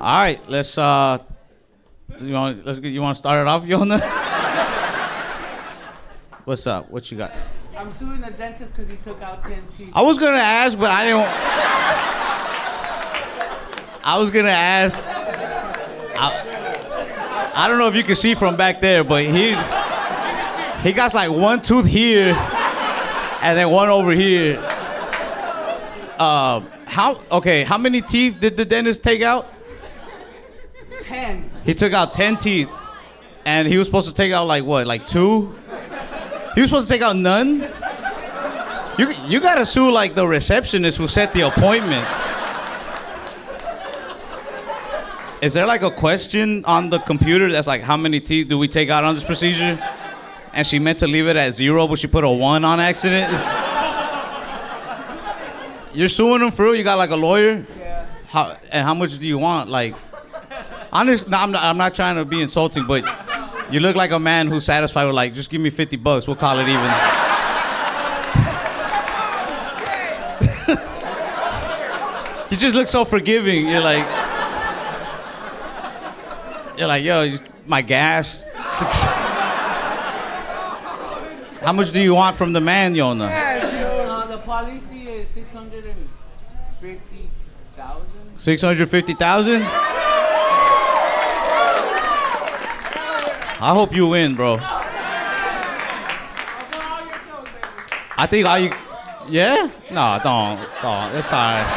All right, you want to start it off, Yona? What's up? What you got? I'm suing the dentist because he took out 10 teeth. I was gonna ask, but I didn't. I was gonna ask. I don't know if you can see from back there, but he got like one tooth here, and then one over here. How many teeth did the dentist take out? 10. He took out 10 teeth, and he was supposed to take out like what, like 2? He was supposed to take out none? You gotta sue like the receptionist who set the appointment. Is there like a question on the computer that's like, how many teeth do we take out on this procedure? And she meant to leave it at 0, but she put a 1 on accident? You're suing him for real? You got like a lawyer? Yeah. How much do you want? Like, honestly, no, I'm not trying to be insulting, but you look like a man who's satisfied with like, just give me $50, we'll call it even. You just look so forgiving. You're like, yo, my gas. How much do you want from the man, Yona? The policy is 650,000. 650,000? I hope you win, bro. I think yeah? No, don't. It's all right.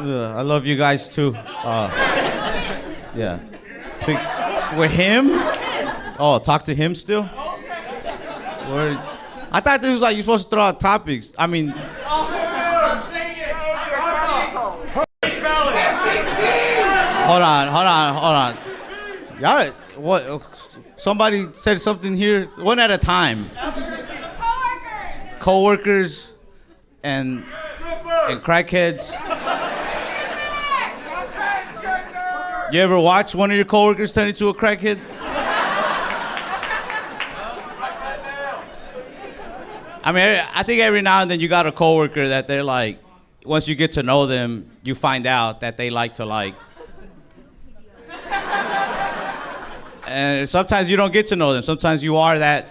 I love you guys too. Yeah. With him? Oh, talk to him still? Word. I thought this was like you're supposed to throw out topics. I mean. Hold on. Y'all, what? Somebody said something here. One at a time. Co-workers and crackheads. You ever watch one of your coworkers turn into a crackhead? I mean, I think every now and then you got a coworker that they're like, once you get to know them, you find out that they like to like. And sometimes you don't get to know them. Sometimes you are that.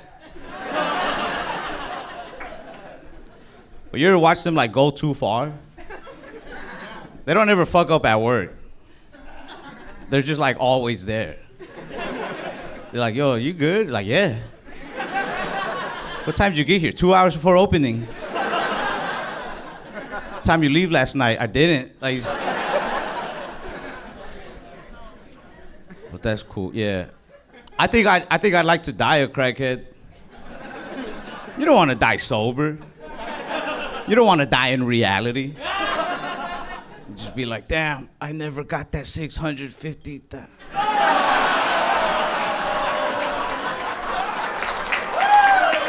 But you ever watch them like go too far? They don't ever fuck up at work. They're just like always there. They're like, yo, you good? Like, yeah. What time did you get here? 2 hours before opening. What time you leave last night? I didn't. Like, but that's cool. Yeah. I think I'd like to die a crackhead. You don't want to die sober. You don't want to die in reality. You just be like, damn, I never got that 650.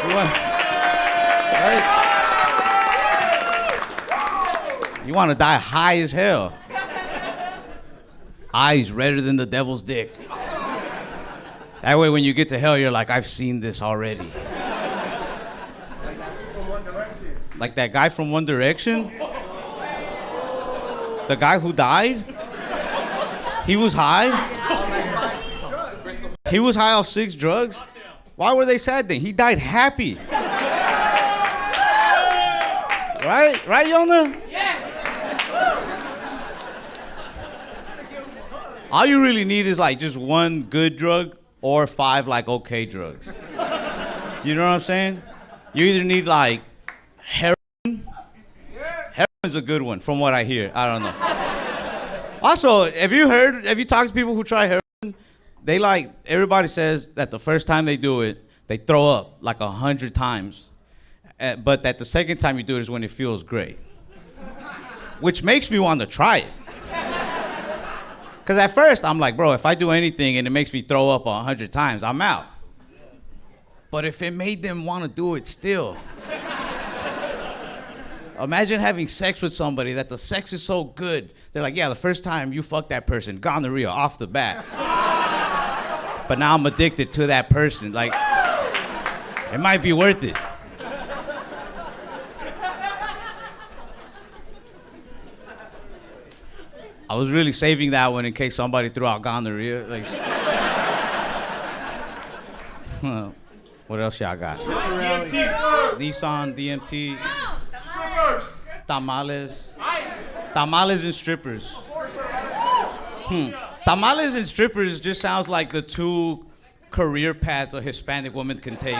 Right? You want to die high as hell. Eyes redder than the devil's dick. That way when you get to hell, you're like, I've seen this already. Like that guy from One Direction? The guy who died? He was high? He was high off 6 drugs? Why were they sad then? He died happy. Right? Right, Yona? Yeah. All you really need is like just one good drug or 5 like okay drugs. You know what I'm saying? You either need like heroin. Heroin's a good one from what I hear. I don't know. Also, have you talked to people who try heroin? They like, everybody says that the first time they do it, they throw up like 100 times. But that the second time you do it is when it feels great. Which makes me want to try it. Because at first, I'm like, bro, if I do anything and it makes me throw up 100 times, I'm out. But if it made them want to do it still. Imagine having sex with somebody that the sex is so good. They're like, yeah, the first time you fucked that person, gonorrhea off the bat. But now I'm addicted to that person. Like, it might be worth it. I was really saving that one in case somebody threw out gonorrhea. Like, what else y'all got? Nissan, DMT, tamales. Tamales and strippers. Tamales and strippers just sounds like the two career paths a Hispanic woman can take.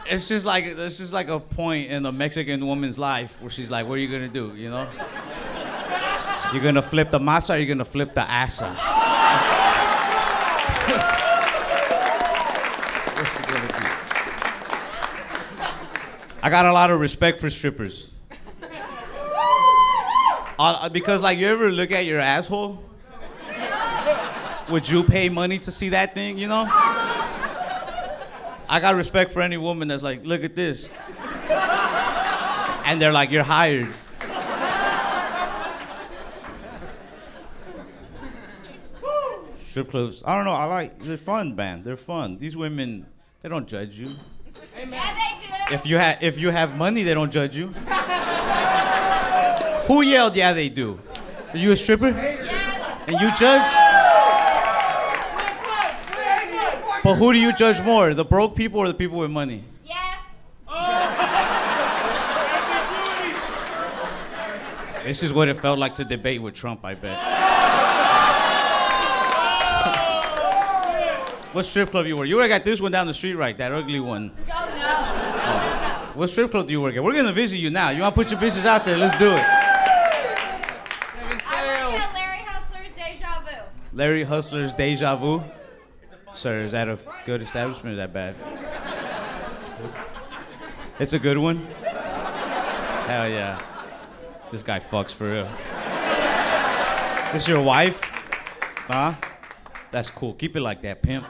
It's just like a point in a Mexican woman's life where she's like, what are you gonna do, you know? You're gonna flip the masa or you're gonna flip the asa? What's she gonna do? I got a lot of respect for strippers. Because like, you ever look at your asshole? Would you pay money to see that thing, you know? I got respect for any woman that's like, look at this. And they're like, you're hired. Strip clubs, I don't know, they're fun, man. They're fun. These women, they don't judge you. Yeah, they do. If you have money, they don't judge you. Who yelled, yeah, they do? Are you a stripper? Yeah. And you judge? But who do you judge more, the broke people or the people with money? Yes. This is what it felt like to debate with Trump, I bet. What strip club you work? You work at this one down the street, right? That ugly one. Oh, no. What strip club do you work at? We're gonna visit you now. You wanna put your business out there? Let's do it. I work at Larry Hustler's Deja Vu. Larry Hustler's Deja Vu. Sir, is that a good establishment or is that bad? It's a good one? Hell yeah. This guy fucks for real. This your wife? Huh? That's cool. Keep it like that, pimp.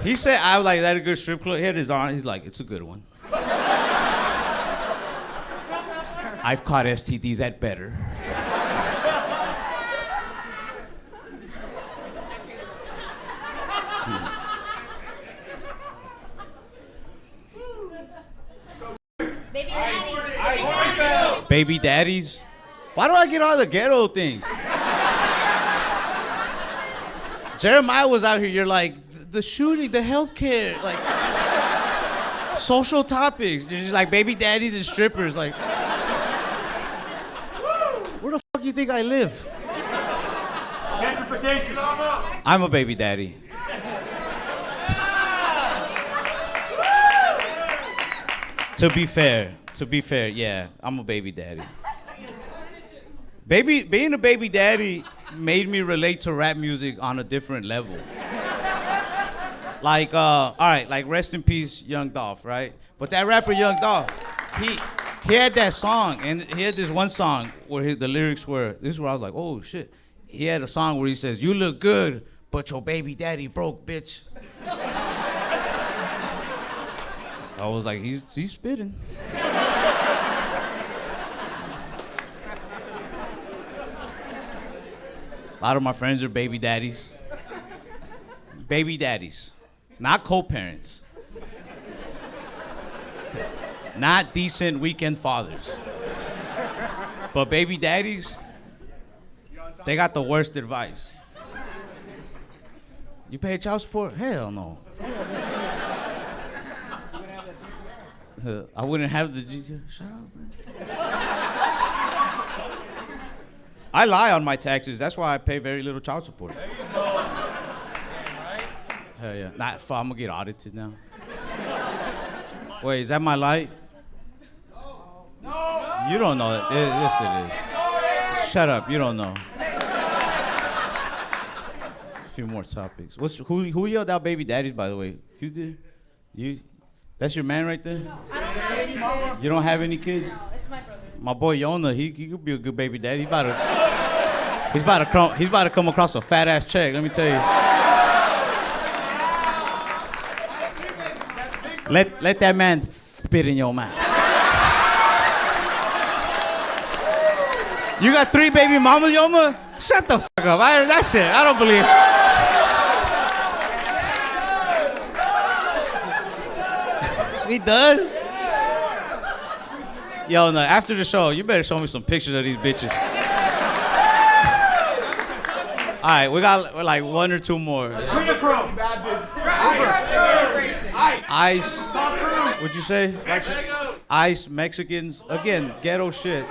He said, I was like, is that a good strip club? He had his arm. He's like, it's a good one. I've caught STDs at better. Baby daddy. Baby daddies? Why do I get all the ghetto things? Jeremiah was out here, you're like, the shooting, the healthcare, like, social topics. You're just like baby daddies and strippers, like. Where the fuck you think I live? Gentrification. I'm a baby daddy. To be fair, yeah, I'm a baby daddy. Being a baby daddy made me relate to rap music on a different level. Like, all right, like rest in peace, Young Dolph, right? But that rapper Young Dolph, he had that song, and he had this one song where the lyrics were, this is where I was like, oh shit. He had a song where he says, you look good, but your baby daddy broke, bitch. I was like, he's spitting. A lot of my friends are baby daddies. Baby daddies, not co-parents. Not decent weekend fathers. But baby daddies, they got the worst advice. You pay child support? Hell no. I wouldn't have the... Shut up, man. I lie on my taxes. That's why I pay very little child support. There you go. Hell yeah. Nah, I'm gonna get audited now. Wait, is that my light? No. You don't know that. Yes, it is. Shut up. You don't know. A few more topics. Who yelled out baby daddies, by the way? You did? You? That's your man right there? I don't have any kids. You don't have any kids? No, it's my brother. My boy Yona, he could be a good baby daddy. He's about to come across a fat ass check. Let me tell you. Let that man spit in your mouth. You got 3 baby mamas, Yoma? Shut the fuck up. That's it. I don't believe. He does? Yo, no, after the show, you better show me some pictures of these bitches. All right, we're like one or two more. Ice. What'd you say? Ice, Mexicans. Again, ghetto shit.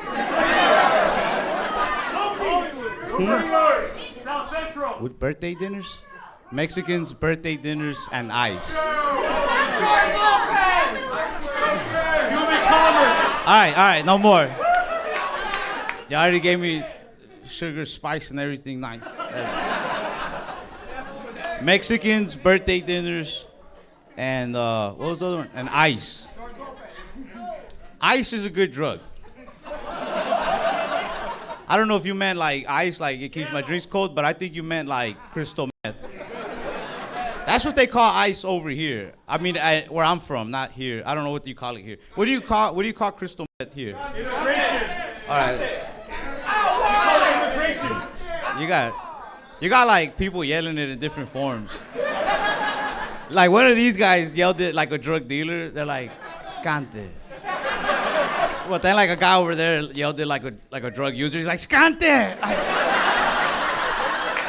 South Central. With birthday dinners? Mexicans, birthday dinners, and ice. All right, no more. You already gave me sugar, spice, and everything nice. Mexicans, birthday dinners, and what was the other one? And ice. Ice is a good drug. I don't know if you meant like ice, like it keeps my drinks cold, but I think you meant like crystal meth. That's what they call ice over here. I mean, where I'm from, not here. I don't know what you call it here. What do you call crystal meth here? All right. You got like people yelling it in different forms. Like one of these guys yelled it like a drug dealer. They're like, "Scante." Well, then like a guy over there yelled it like a drug user. He's like, "Scante."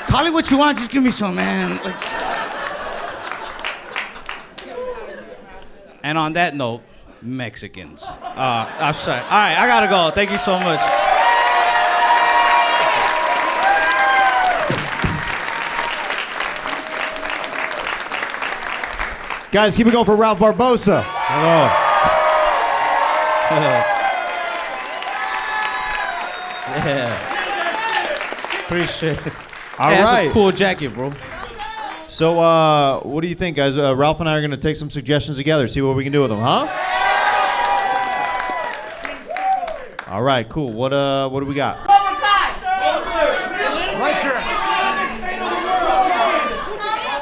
Call it what you want. Just give me some, man. Like, and on that note, Mexicans. I'm sorry. All right, I gotta go. Thank you so much. Guys, keep it going for Ralph Barbosa. Hello. Yeah. Appreciate it. All Hey, right. That's a cool jacket, bro. So, what do you think, guys? Ralph and I are going to take some suggestions together, see what we can do with them, huh? All right, cool. What do we got?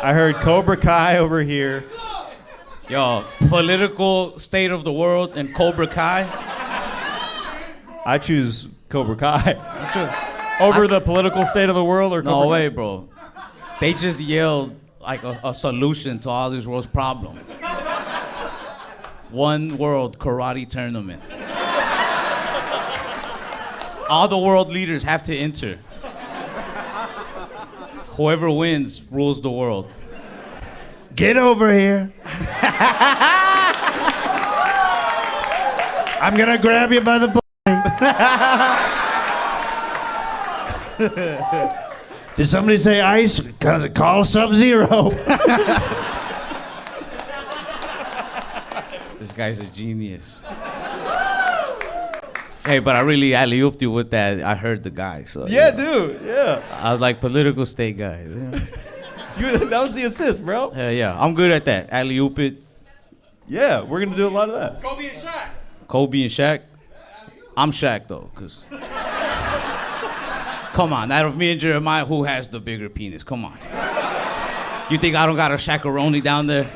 I heard Cobra Kai over here. Yo, political state of the world and Cobra Kai. I choose Cobra Kai. Over the political state of the world or Cobra No Kai? way, bro. They just yelled like a solution to all this world's problem. One world karate tournament. All the world leaders have to enter. Whoever wins rules the world. Get over here. I'm gonna grab you by the Did somebody say ice? Cause it call Sub-Zero. This guy's a genius. Hey, but I really alley-ooped you with that. I heard the guy, so Yeah, you know. dude. Yeah. I was like political state guy. That was the assist, bro. Hell yeah, I'm good at that. Alley-oop it. Yeah, we're gonna do a lot of that. Kobe and Shaq. Kobe and Shaq. I'm Shaq though, cause come on, out of me and Jeremiah, who has the bigger penis? Come on. You think I don't got a Shaq-a-roni down there?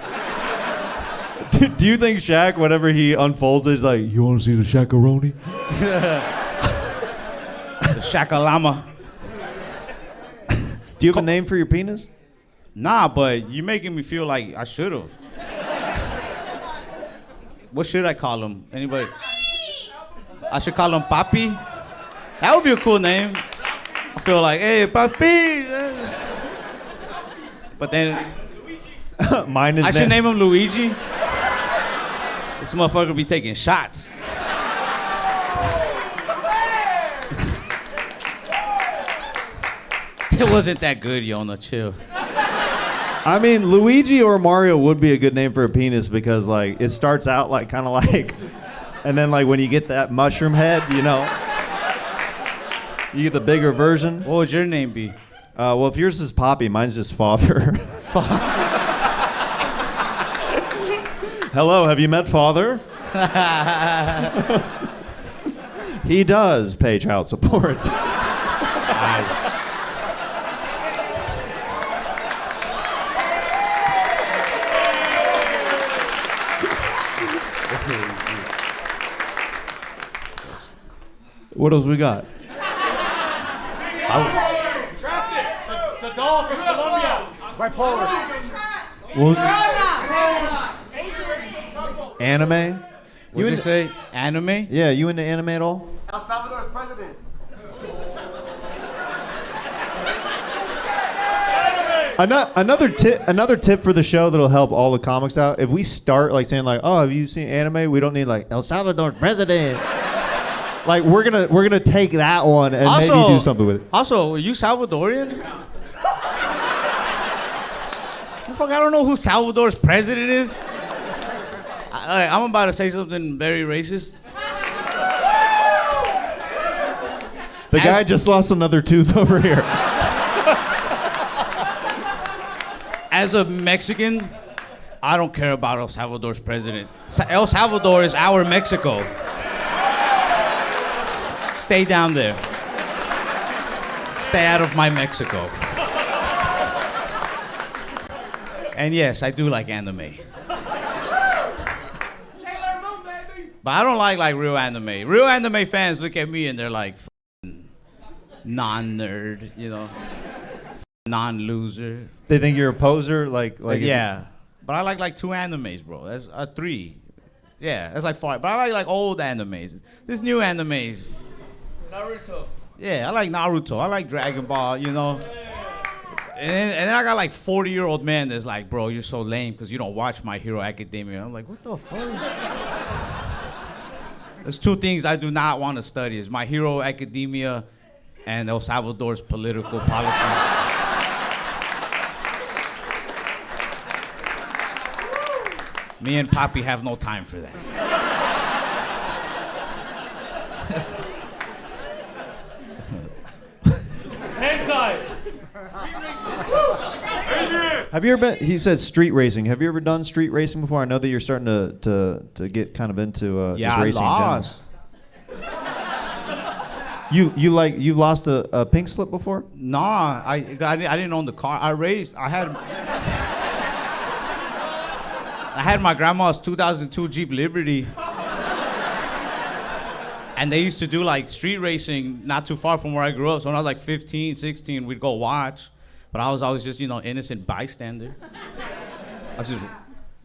Do you think Shaq, whenever he unfolds it, he's like, you want to see the Shaq-a-roni? The Shaq-a-llama. Do you have a name for your penis? Nah, but you're making me feel like I should have. What should I call him? Anybody? I should call him Papi? That would be a cool name. I feel like, hey, Papi. But then Mine is I should name him Luigi. This motherfucker be taking shots. It wasn't that good, Yona. Chill. I mean, Luigi or Mario would be a good name for a penis because, like, it starts out like kind of like, and then like when you get that mushroom head, you know, you get the bigger version. What would your name be? Well, if yours is Poppy, mine's just Father. Hello, have you met Father? He does pay child support. What else we got? The dog from Colombia. Anime? What did you say? Anime? Yeah, you into anime at all? El Salvador's president. Another tip for the show that'll help all the comics out. If we start like saying like, "Oh, have you seen anime?" We don't need like El Salvador's president. Like we're gonna take that one and maybe do something with it. Also, are you Salvadorian? Fuck, I don't know who Salvador's president is. I'm about to say something very racist. The guy just lost another tooth over here. As a Mexican, I don't care about El Salvador's president. El Salvador is our Mexico. Stay down there. Stay out of my Mexico. And yes, I do like anime. But I don't like real anime. Real anime fans look at me and they're like, non-nerd, you know, non-loser. They think you're a poser, like Yeah, but I like 2 animes, bro. That's 3. Yeah, that's like 5. But I like old animes. This new animes. Naruto. Yeah, I like Naruto. I like Dragon Ball, you know. And then I got like 40-year-old man that's like, bro, you're so lame because you don't watch My Hero Academia. I'm like, what the fuck? There's 2 things I do not want to study: is My Hero Academia and El Salvador's political policies. Me and Papi have no time for that. Hentai. Have you ever been? He said street racing. Have you ever done street racing before? I know that you're starting to get kind of into Yeah, just I racing. lost. You lost a pink slip before? Nah, I didn't own the car. I had my grandma's 2002 Jeep Liberty. And they used to do like street racing not too far from where I grew up. So when I was like 15, 16, we'd go watch. But I was always just, innocent bystander. And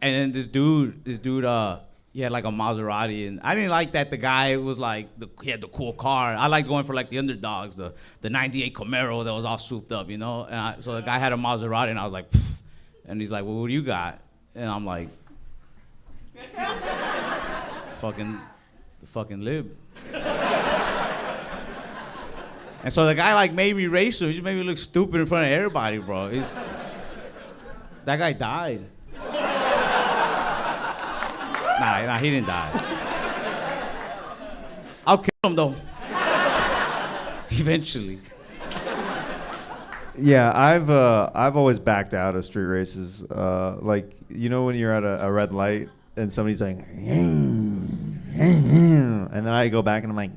then this dude, he had like a Maserati, and I didn't like that the guy was like, he had the cool car. I liked going for like the underdogs, the 98 Camaro that was all souped up, And so the guy had a Maserati, and I was like, pfft. And he's like, well, what do you got? And I'm like, fucking lib. And so the guy like made me race him. He just made me look stupid in front of everybody, bro. That guy died. Nah, he didn't die. I'll kill him though. Eventually. Yeah, I've always backed out of street races. Like when you're at a red light and somebody's like, and then I go back and I'm like,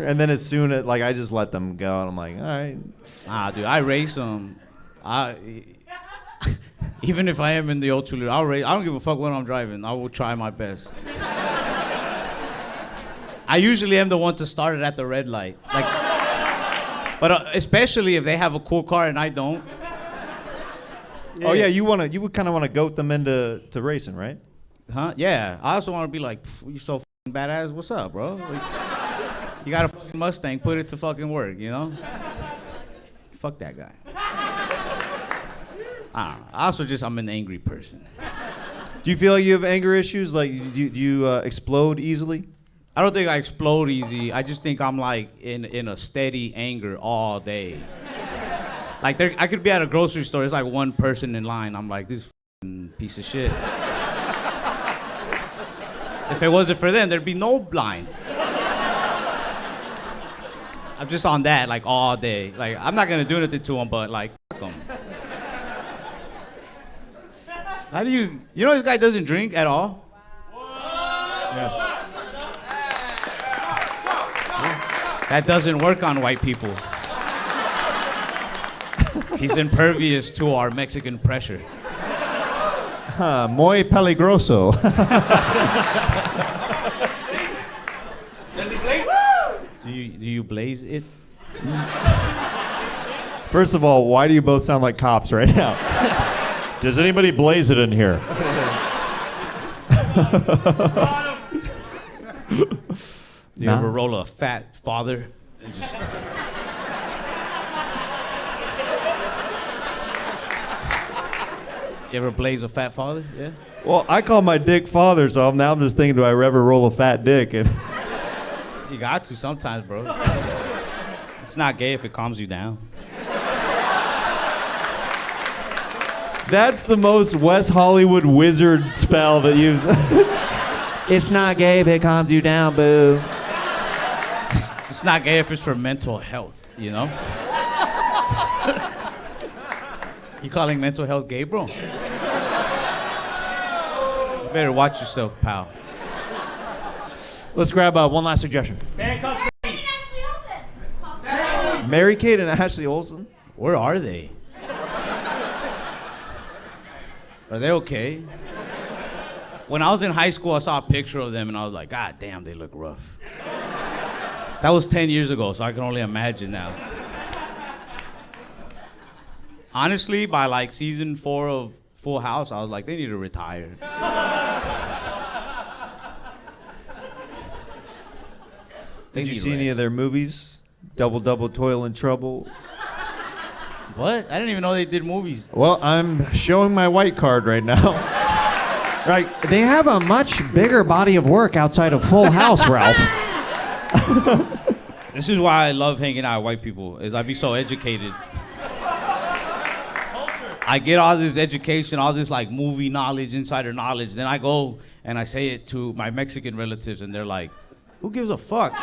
and then as soon as I just let them go and I'm like, all right. Dude, I race them. Even if I am in the O2, I'll race. I don't give a fuck when I'm driving. I will try my best. I usually am the one to start it at the red light. But especially if they have a cool car and I don't. Oh yeah, you would kind of want to goat them into racing, right? Huh? Yeah. I also want to be like, you so fucking badass. What's up, bro? You got a fucking Mustang. Put it to fucking work, Fuck that guy. I don't know. I'm an angry person. Do you feel like you have anger issues? Like, do you explode easily? I don't think I explode easy. I just think I'm like in a steady anger all day. Like I could be at a grocery store. There's like one person in line. I'm like, this fucking piece of shit. If it wasn't for them, there'd be no line. I'm just on that like all day. Like I'm not gonna do anything to them, but like fuck them. How do you know this guy doesn't drink at all? Yeah. That doesn't work on white people. He's impervious to our Mexican pressure. Muy peligroso. Does he blaze? Do you blaze it? First of all, why do you both sound like cops right now? Does anybody blaze it in here? You ever roll a fat father? And just... You ever blaze a fat father? Yeah. Well, I call my dick father, so now I'm just thinking, do I ever roll a fat dick? And You got to sometimes, bro. It's not gay if it calms you down. that's the most West Hollywood wizard spell that you've. It's not gay if it calms you down, boo. It's not gay if it's for mental health, you know? You calling mental health gay, bro? You better watch yourself, pal. Let's grab one last suggestion. Ashley Olsen. Mary-Kate and Ashley Olsen? Where are they? Are they okay? When I was in high school, I saw a picture of them and I was like, God damn, they look rough. That was 10 years ago, so I can only imagine now. Honestly, by like season 4 of Full House, I was like, they need to retire. Did you see any of their movies? Double Double Toil and Trouble? What? I didn't even know they did movies. Well, I'm showing my white card right now. Right, they have a much bigger body of work outside of Full House, Ralph. This is why I love hanging out with white people, is I be so educated. I get all this education, all this like movie knowledge, insider knowledge, then I go and I say it to my Mexican relatives and they're like, who gives a fuck?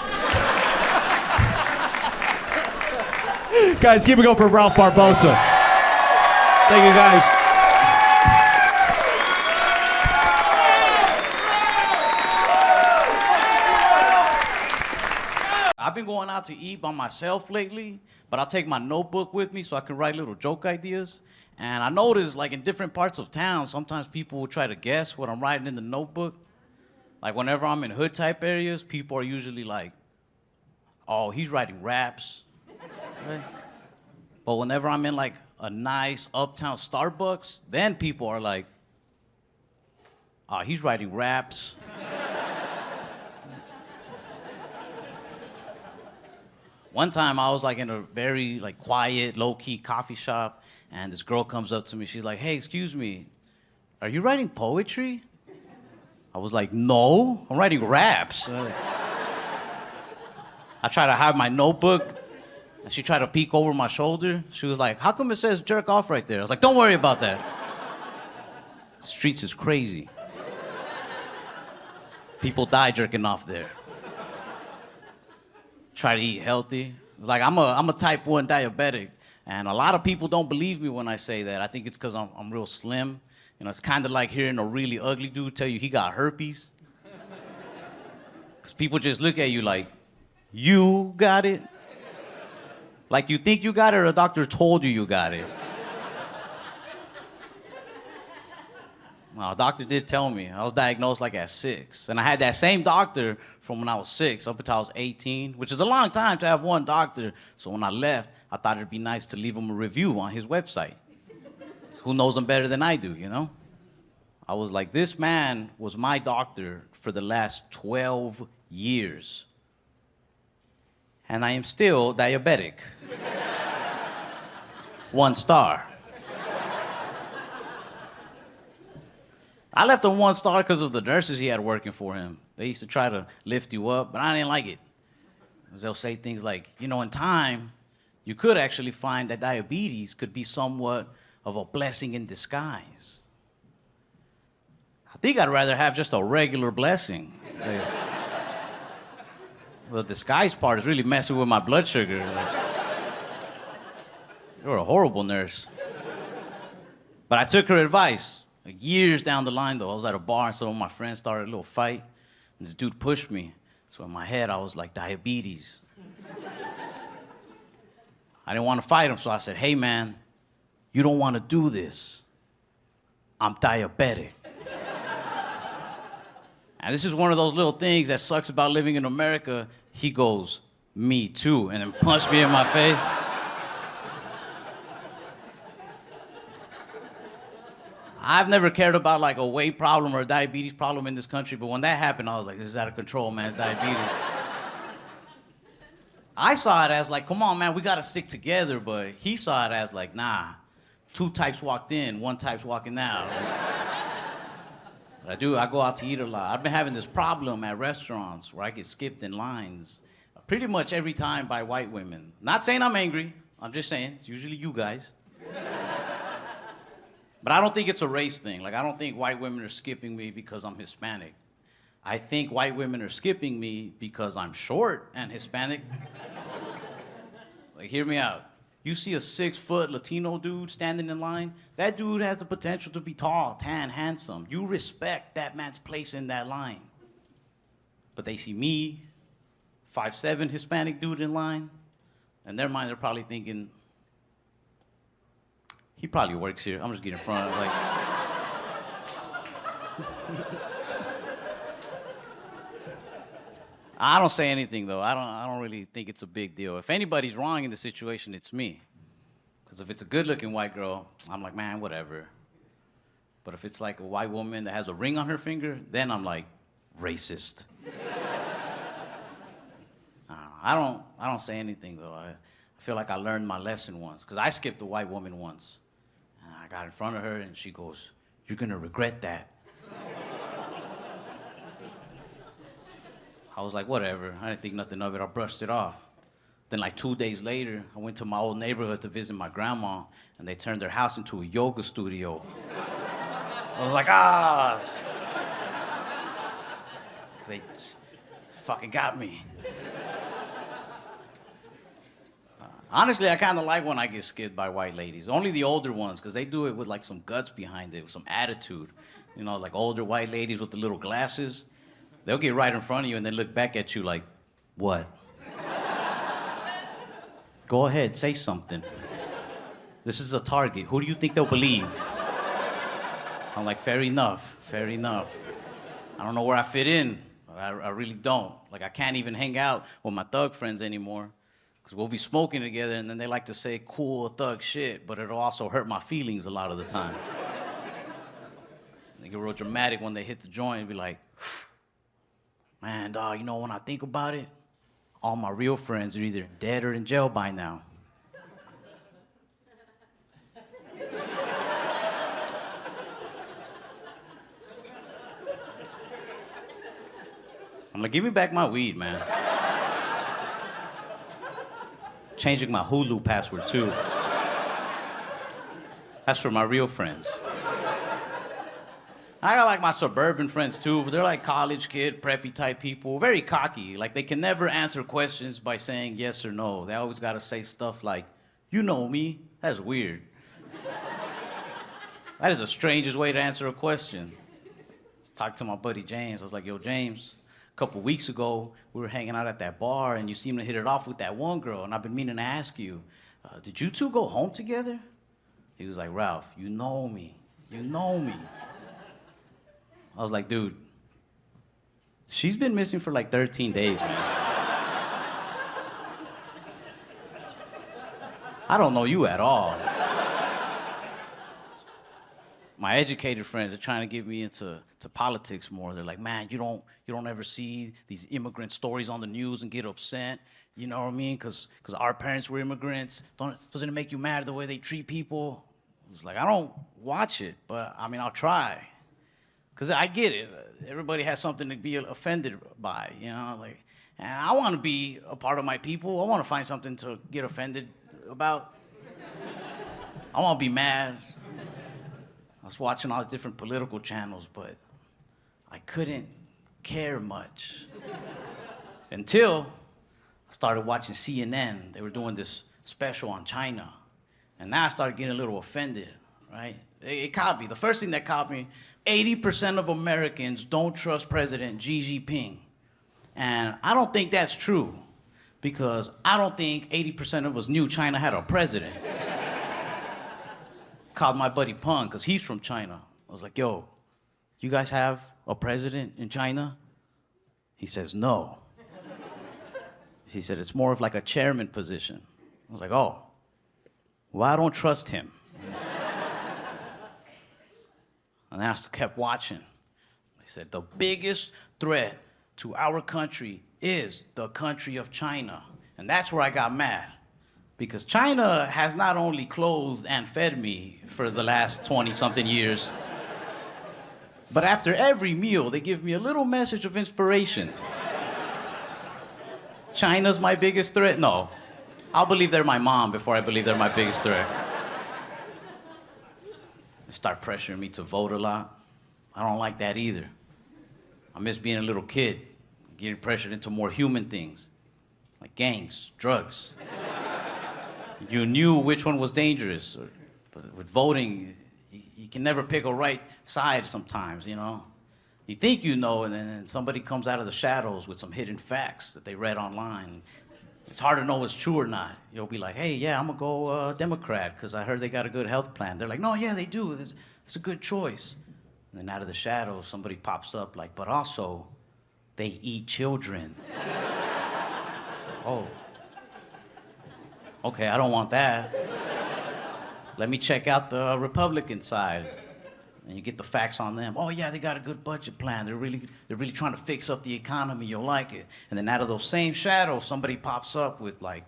Guys, keep it going for Ralph Barbosa. Thank you guys. I've been going out to eat by myself lately, but I'll take my notebook with me so I can write little joke ideas. And I noticed, like in different parts of town, sometimes people will try to guess what I'm writing in the notebook. Like whenever I'm in hood type areas, people are usually like, oh, he's writing raps. Right? But whenever I'm in like a nice uptown Starbucks, then people are like, oh, he's writing raps. One time I was like in a very like quiet, low-key coffee shop, and this girl comes up to me. She's like, hey, excuse me, are you writing poetry? I was like, no, I'm writing raps. I tried to hide my notebook, and she tried to peek over my shoulder. She was like, how come it says jerk off right there? I was like, don't worry about that. Streets is crazy. People die jerking off there. Try to eat healthy. Like I'm a type 1 diabetic, and a lot of people don't believe me when I say that. I think it's because I'm real slim. You know, it's kind of like hearing a really ugly dude tell you he got herpes. Because people just look at you like, you got it? Like you think you got it or a doctor told you you got it? Well, a doctor did tell me. I was diagnosed like at 6. And I had that same doctor from when I was 6 up until I was 18, which is a long time to have one doctor. So when I left, I thought it'd be nice to leave him a review on his website. So who knows him better than I do, you know? I was like, this man was my doctor for the last 12 years. And I am still diabetic. 1 star. I left him 1 star because of the nurses he had working for him. They used to try to lift you up, but I didn't like it. Because they'll say things like, you know, in time, you could actually find that diabetes could be somewhat of a blessing in disguise. I think I'd rather have just a regular blessing. The disguise part is really messing with my blood sugar. You're a horrible nurse. But I took her advice. Like years down the line, though, I was at a bar and some of my friends started a little fight. And this dude pushed me. So in my head, I was like, diabetes. I didn't want to fight him, so I said, hey, man, you don't want to do this. I'm diabetic. And this is one of those little things that sucks about living in America. He goes, me too, and then punched me in my face. I've never cared about like a weight problem or a diabetes problem in this country, but when that happened, I was like, this is out of control, man. It's diabetes. I saw it as like, come on, man, we gotta stick together, but he saw it as like, nah, 2 types walked in, 1 type's walking out. But I go out to eat a lot. I've been having this problem at restaurants where I get skipped in lines pretty much every time by white women. Not saying I'm angry, I'm just saying, it's usually you guys. But I don't think it's a race thing. Like, I don't think white women are skipping me because I'm Hispanic. I think white women are skipping me because I'm short and Hispanic. Like, hear me out. You see a 6-foot Latino dude standing in line, that dude has the potential to be tall, tan, handsome. You respect that man's place in that line. But they see me, 5'7" Hispanic dude in line, in their mind they're probably thinking, he probably works here. I'm just getting in front of like. I don't say anything though. I don't really think it's a big deal. If anybody's wrong in the situation, it's me. Because if it's a good-looking white girl, I'm like, man, whatever. But if it's like a white woman that has a ring on her finger, then I'm like, racist. I don't say anything though. I feel like I learned my lesson once. Because I skipped a white woman once. And I got in front of her and she goes, you're gonna regret that. I was like, whatever. I didn't think nothing of it. I brushed it off. Then like 2 days later, I went to my old neighborhood to visit my grandma, and they turned their house into a yoga studio. I was like, ah. They fucking got me. Honestly, I kind of like when I get skipped by white ladies. Only the older ones, because they do it with like some guts behind it, with some attitude. You know, like older white ladies with the little glasses. They'll get right in front of you and then look back at you like, what? Go ahead, say something. This is a target. Who do you think they'll believe? I'm like, fair enough, fair enough. I don't know where I fit in. I really don't. Like, I can't even hang out with my thug friends anymore because we'll be smoking together and then they like to say cool thug shit, but it'll also hurt my feelings a lot of the time. They get real dramatic when they hit the joint and be like, man, dog, you know, when I think about it, all my real friends are either dead or in jail by now. I'm like, give me back my weed, man. Changing my Hulu password, too. That's for my real friends. I got like my suburban friends too, but they're like college kid, preppy type people, very cocky. Like they can never answer questions by saying yes or no. They always gotta say stuff like, you know me. That's weird. That is the strangest way to answer a question. I talked to my buddy James. I was like, yo, James, a couple weeks ago, we were hanging out at that bar and you seemed to hit it off with that one girl. And I've been meaning to ask you, did you two go home together? He was like, Ralph, you know me. You know me. I was like, dude, she's been missing for like 13 days, man. I don't know you at all. My educated friends are trying to get me into politics more. They're like, man, you don't ever see these immigrant stories on the news and get upset. You know what I mean? Because our parents were immigrants. Doesn't it make you mad the way they treat people? I was like, I don't watch it, but I mean, I'll try. Because I get it. Everybody has something to be offended by, you know? Like, and I want to be a part of my people. I want to find something to get offended about. I want to be mad. I was watching all these different political channels, but I couldn't care much. Until I started watching CNN. They were doing this special on China. And now I started getting a little offended, right? It caught me. The first thing that caught me, 80% of Americans don't trust President Xi Jinping. And I don't think that's true because I don't think 80% of us knew China had a president. Called my buddy Peng because he's from China. I was like, yo, you guys have a president in China? He says, no. He said, it's more of like a chairman position. I was like, oh, well, I don't trust him. And then I kept watching. They said, the biggest threat to our country is the country of China. And that's where I got mad. Because China has not only clothed and fed me for the last 20-something years, but after every meal, they give me a little message of inspiration. China's my biggest threat? No. I'll believe they're my mom before I believe they're my biggest threat. They start pressuring me to vote a lot. I don't like that either. I miss being a little kid, getting pressured into more human things, like gangs, drugs. You knew which one was dangerous. But with voting, you can never pick a right side sometimes, you know? You think you know, and then somebody comes out of the shadows with some hidden facts that they read online. It's hard to know what's true or not. You'll be like, hey, yeah, I'm gonna go Democrat because I heard they got a good health plan. They're like, no, yeah, they do. It's a good choice. And then out of the shadows, somebody pops up like, but also, they eat children. Oh. Okay, I don't want that. Let me check out the Republican side. And you get the facts on them. Oh yeah, they got a good budget plan. They're really trying to fix up the economy. You'll like it. And then out of those same shadows, somebody pops up with like,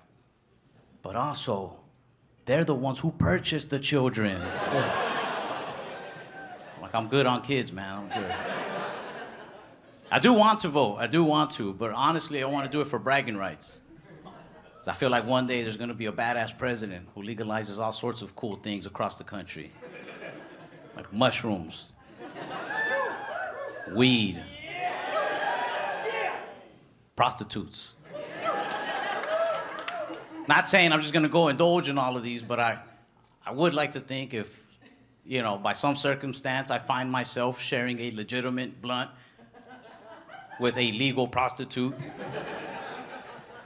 but also, they're the ones who purchased the children. Like, I'm good on kids, man. I'm good. I do want to vote. I do want to, but honestly, I want to do it for bragging rights. I feel like one day there's going to be a badass president who legalizes all sorts of cool things across the country. Like mushrooms, weed, prostitutes. Not saying I'm just going to go indulge in all of these, but I would like to think if, you know, by some circumstance I find myself sharing a legitimate blunt with a legal prostitute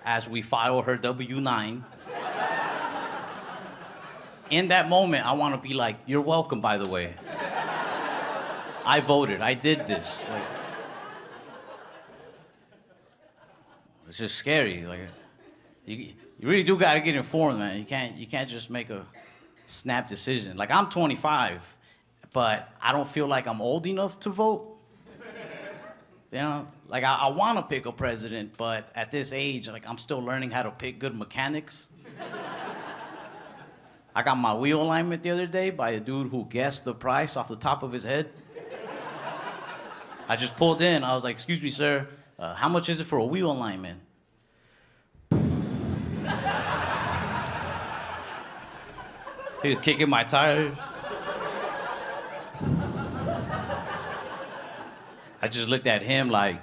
as we file her W-9. In that moment, I want to be like, you're welcome, by the way. I voted. I did this. Like, it's just scary. Like, you really do got to get informed, man. You can't just make a snap decision. Like, I'm 25, but I don't feel like I'm old enough to vote. You know, like I want to pick a president, but at this age, like I'm still learning how to pick good mechanics. I got my wheel alignment the other day by a dude who guessed the price off the top of his head. I just pulled in. I was like, excuse me, sir, how much is it for a wheel alignment? He was kicking my tires. I just looked at him like,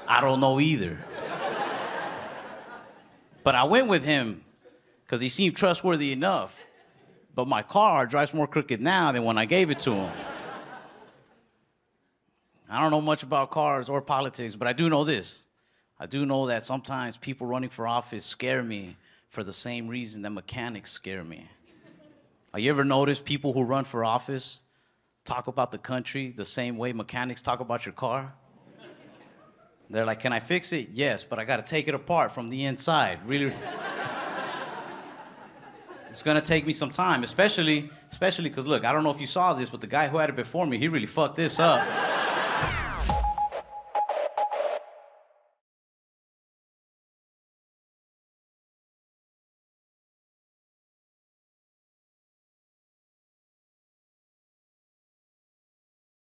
I don't know either. But I went with him because he seemed trustworthy enough. But my car drives more crooked now than when I gave it to him. I don't know much about cars or politics, but I do know this. I do know that sometimes people running for office scare me for the same reason that mechanics scare me. Have you ever noticed people who run for office talk about the country the same way mechanics talk about your car? They're like, can I fix it? Yes, but I gotta take it apart from the inside. Really, it's gonna take me some time, especially because look, I don't know if you saw this, but the guy who had it before me, he really fucked this up.